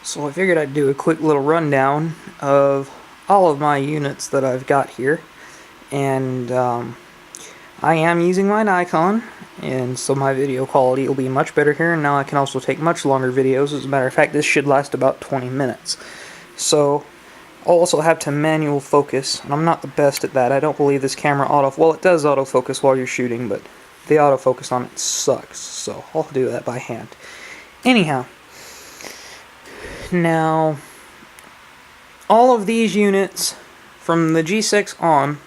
So I figured I'd do a quick little rundown of all of my units that I've got here. And I am using my Nikon, and so my video quality will be much better here, and now I can also take much longer videos. As a matter of fact, this should last about 20 minutes. So I'll also have to manual focus, and I'm not the best at that. I don't believe this camera well, it does autofocus while you're shooting, but the autofocus on it sucks, so I'll do that by hand. Anyhow, now all of these units from the G6 on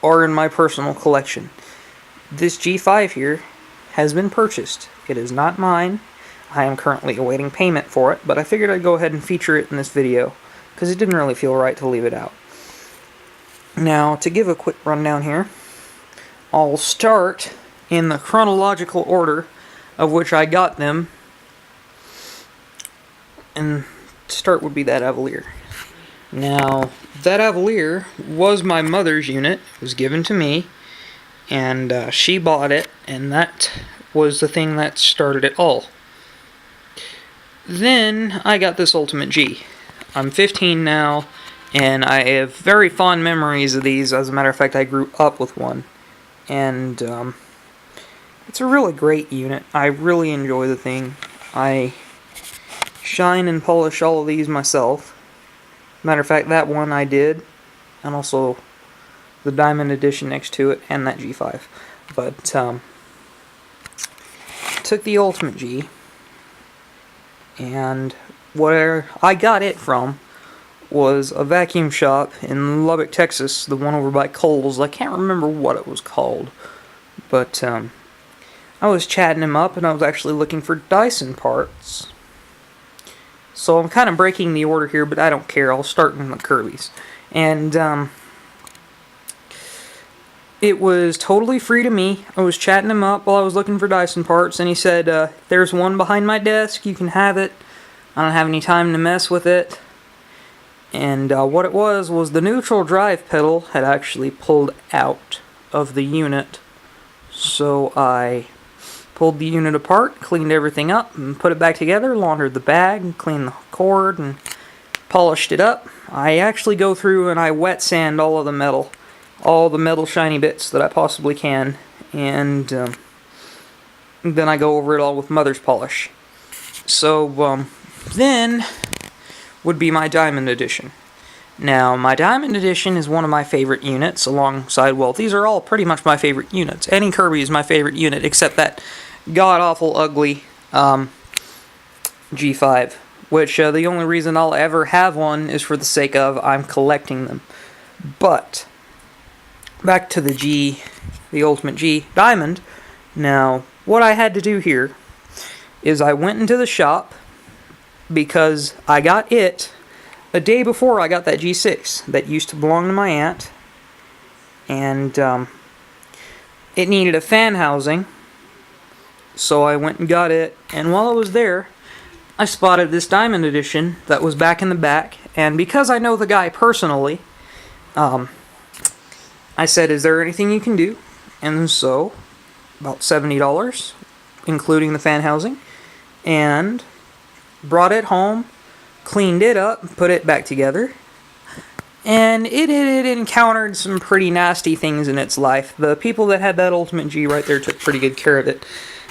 are in my personal collection. This G5 here has been purchased. It is not mine. I am currently awaiting payment for it, but I figured I'd go ahead and feature it in this video because it didn't really feel right to leave it out. Now, to give a quick rundown here, I'll start in the chronological order of which I got them, and start would be that Avalier. Now, that Avalier was my mother's unit. It was given to me, and she bought it, and that was the thing that started it all. Then I got this Ultimate G. I'm 15 now, and I have very fond memories of these. As a matter of fact, I grew up with one, and it's a really great unit. I really enjoy the thing. I shine and polish all of these myself. Matter of fact, that one I did, and also the Diamond Edition next to it, and that G5. But took the Ultimate G, and where I got it from was a vacuum shop in Lubbock, Texas, the one over by Kohl's. I can't remember what it was called, but I was chatting him up, and I was actually looking for Dyson parts. So I'm kind of breaking the order here, but I don't care. I'll start in the Kirby's. And it was totally free to me. I was chatting him up while I was looking for Dyson parts, and he said, there's one behind my desk, you can have it. I don't have any time to mess with it. And what it was the neutral drive pedal had actually pulled out of the unit. So I pulled the unit apart, cleaned everything up, and put it back together, laundered the bag, cleaned the cord, and polished it up. I actually go through and I wet sand all of the metal shiny bits that I possibly can, and then I go over it all with mother's polish. So then would be my Diamond Edition. Now, my Diamond Edition is one of my favorite units alongside, well, these are all pretty much my favorite units. Any Kirby is my favorite unit, except that god-awful ugly G5, which the only reason I'll ever have one is for the sake of I'm collecting them. But back to the Ultimate G Diamond. Now, what I had to do here is I went into the shop because I got it a day before I got that G6 that used to belong to my aunt, and it needed a fan housing, so I went and got it. And while I was there, I spotted this Diamond Edition that was back in the back, and because I know the guy personally, I said, is there anything you can do? And so, about $70, including the fan housing, and brought it home, cleaned it up, put it back together, and it encountered some pretty nasty things in its life. The people that had that Ultimate G right there took pretty good care of it.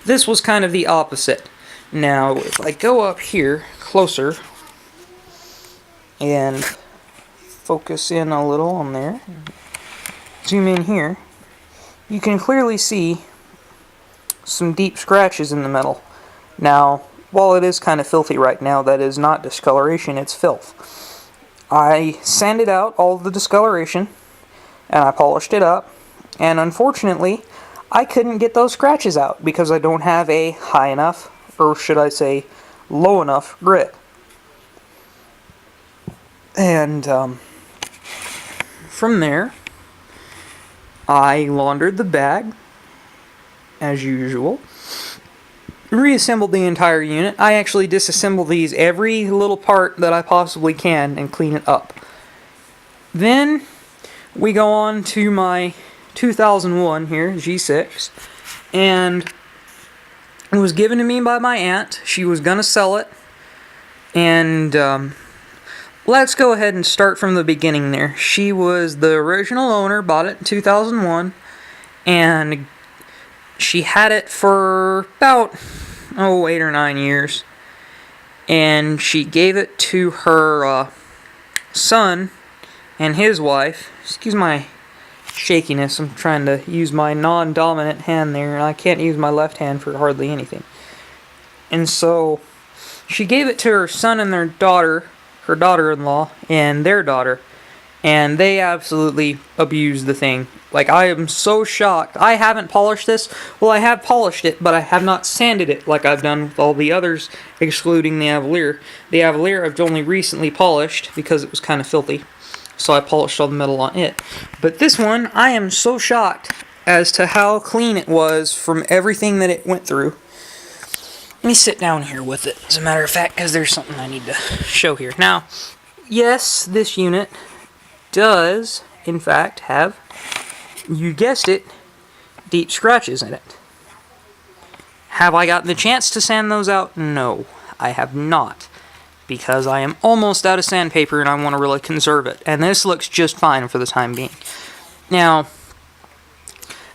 This was kind of the opposite. Now, if I go up here closer and focus in a little on there, zoom in here, you can clearly see some deep scratches in the metal. Now, while it is kind of filthy right now, that is not discoloration, it's filth. I sanded out all the discoloration, and I polished it up, and unfortunately, I couldn't get those scratches out because I don't have a high enough, or should I say, low enough grit. And from there, I laundered the bag, as usual, reassembled the entire unit. I actually disassemble these every little part that I possibly can and clean it up. Then we go on to my 2001 here, G6, and it was given to me by my aunt. She was gonna sell it, And let's go ahead and start from the beginning there. She was the original owner, bought it in 2001, and she had it for about 8 or 9 years. And she gave it to her son and his wife. Excuse my shakiness. I'm trying to use my non-dominant hand there, and I can't use my left hand for hardly anything. And so she gave it to her son and their daughter, her daughter-in-law, and their daughter, and they absolutely abused the thing. Like, I am so shocked. I haven't polished this. Well, I have polished it, but I have not sanded it like I've done with all the others, excluding the Avalier. The Avalier I've only recently polished because it was kind of filthy, so I polished all the metal on it. But this one, I am so shocked as to how clean it was from everything that it went through. Let me sit down here with it, as a matter of fact, because there's something I need to show here. Now, yes, this unit does, in fact, have, you guessed it, deep scratches in it. Have I gotten the chance to sand those out? No, I have not, because I am almost out of sandpaper and I want to really conserve it. And this looks just fine for the time being. Now,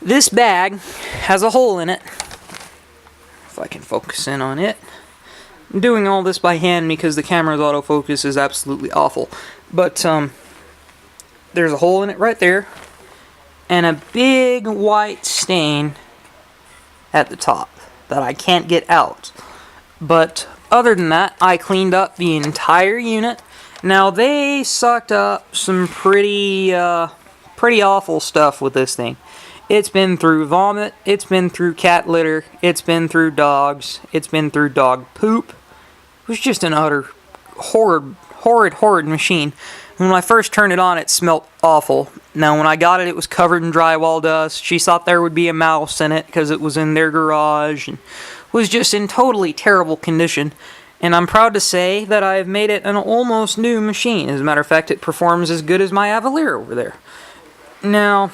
this bag has a hole in it. If I can focus in on it. I'm doing all this by hand because the camera's autofocus is absolutely awful. But, there's a hole in it right there, and a big white stain at the top that I can't get out. But other than that, I cleaned up the entire unit. Now, they sucked up some pretty awful stuff with this thing. It's been through vomit, it's been through cat litter, it's been through dogs, it's been through dog poop. It was just an utter horrid machine. When I first turned it on, it smelled awful. Now, when I got it, it was covered in drywall dust. She thought there would be a mouse in it because it was in their garage, and was just in totally terrible condition. And I'm proud to say that I've made it an almost new machine. As a matter of fact, it performs as good as my Avalier over there. Now,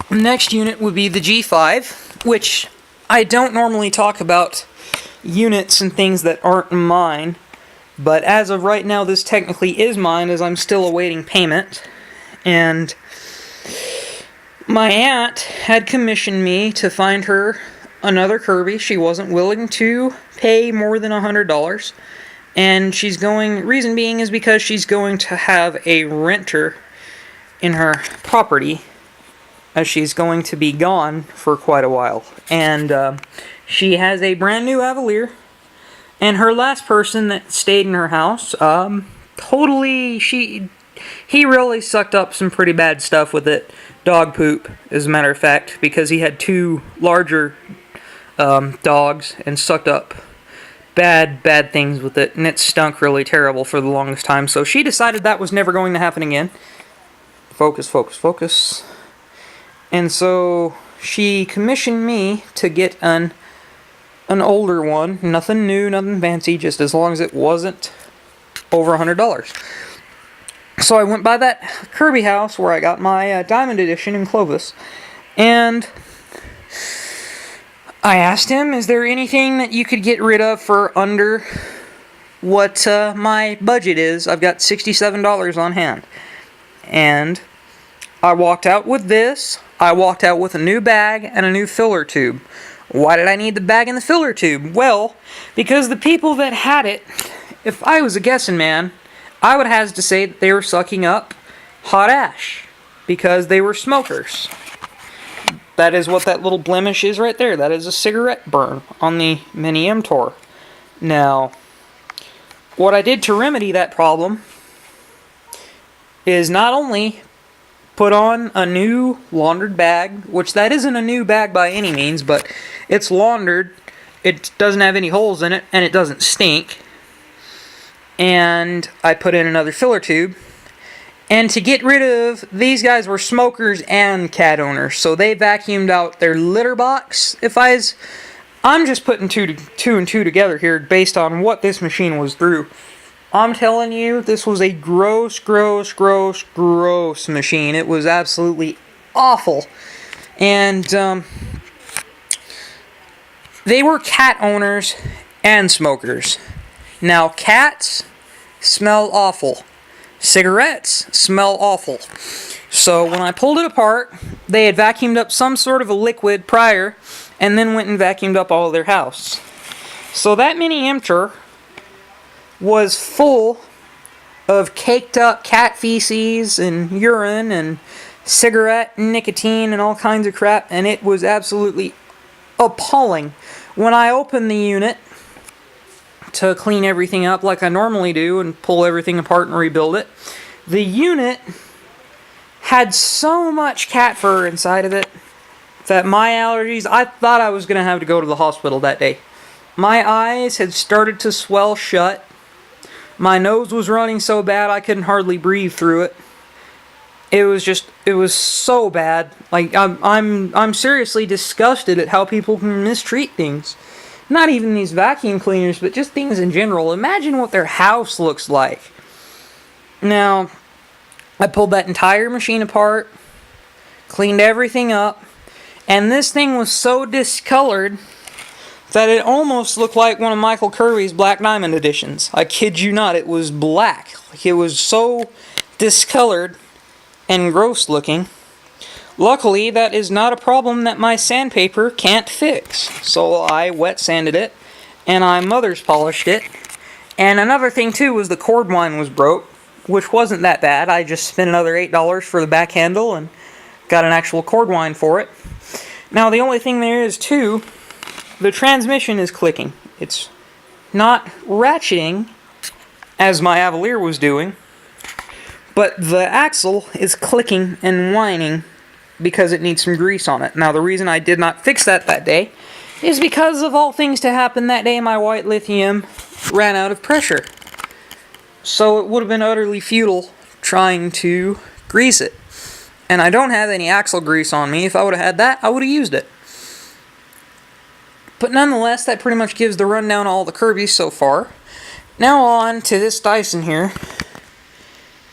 next unit would be the G5, which I don't normally talk about units and things that aren't mine. But as of right now, this technically is mine, as I'm still awaiting payment. And my aunt had commissioned me to find her another Kirby. She wasn't willing to pay more than $100. And reason being is because she's going to have a renter in her property, as she's going to be gone for quite a while. And she has a brand new Avalier. And her last person that stayed in her house, he really sucked up some pretty bad stuff with it. Dog poop, as a matter of fact, because he had two larger dogs and sucked up bad things with it. And it stunk really terrible for the longest time. So she decided that was never going to happen again. Focus. And so she commissioned me to get an older one, nothing new, nothing fancy, just as long as it wasn't over $100. So I went by that Kirby house where I got my Diamond Edition in Clovis, and I asked him, is there anything that you could get rid of for under what my budget is? I've got $67 on hand. And I walked out with this. I walked out with a new bag and a new filler tube. Why did I need the bag and the filler tube? Well, because the people that had it, if I was a guessing man, I would have to say that they were sucking up hot ash because they were smokers. That is what that little blemish is right there. That is a cigarette burn on the Mini M-Tor. Now, what I did to remedy that problem is not only put on a new laundered bag, which that isn't a new bag by any means, but it's laundered, it doesn't have any holes in it, and it doesn't stink. And I put in another filler tube. And to get rid of, these guys were smokers and cat owners, so they vacuumed out their litter box. I'm just putting two and two together here based on what this machine was through. I'm telling you, this was a gross machine. It was absolutely awful. And they were cat owners and smokers. Now, cats smell awful. Cigarettes smell awful. So when I pulled it apart, they had vacuumed up some sort of a liquid prior, and then went and vacuumed up all of their house. So that mini emptor was full of caked up cat feces and urine and cigarette nicotine and all kinds of crap, and it was absolutely appalling. When I opened the unit to clean everything up like I normally do and pull everything apart and rebuild it, the unit had so much cat fur inside of it that my allergies, I thought I was going to have to go to the hospital that day. My eyes had started to swell shut. My nose was running so bad I couldn't hardly breathe through it. It was so bad. Like, I'm seriously disgusted at how people can mistreat things. Not even these vacuum cleaners, but just things in general. Imagine what their house looks like. Now, I pulled that entire machine apart, cleaned everything up, and this thing was so discolored that it almost looked like one of Michael Kirby's Black Diamond editions. I kid you not, it was black. Like, it was so discolored and gross looking. Luckily, that is not a problem that my sandpaper can't fix. So I wet sanded it, and I mother's polished it. And another thing too was the cord wine was broke, which wasn't that bad. I just spent another $8 for the back handle and got an actual cord wine for it. Now the only thing there is too, the transmission is clicking. It's not ratcheting as my Avalier was doing, but the axle is clicking and whining because it needs some grease on it. Now the reason I did not fix that day is because of all things to happen that day, my white lithium ran out of pressure. So it would have been utterly futile trying to grease it. And I don't have any axle grease on me. If I would have had that, I would have used it. But nonetheless, that pretty much gives the rundown on all the Kirby's so far. Now on to this Dyson here,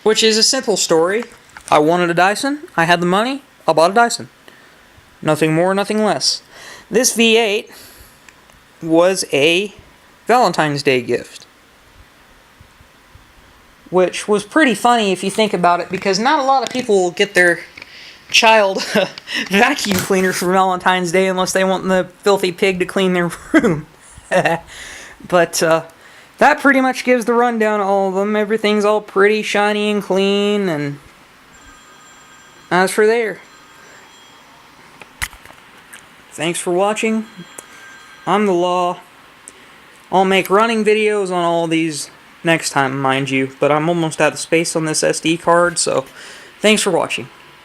which is a simple story. I wanted a Dyson, I had the money, I bought a Dyson. Nothing more, nothing less. This V8 was a Valentine's Day gift, which was pretty funny if you think about it, because not a lot of people will get their child vacuum cleaner for Valentine's Day unless they want the filthy pig to clean their room. But that pretty much gives the rundown on all of them. Everything's all pretty shiny and clean, and as for there. Thanks for watching. I'm the Law. I'll make running videos on all these next time, mind you, but I'm almost out of space on this SD card, so thanks for watching.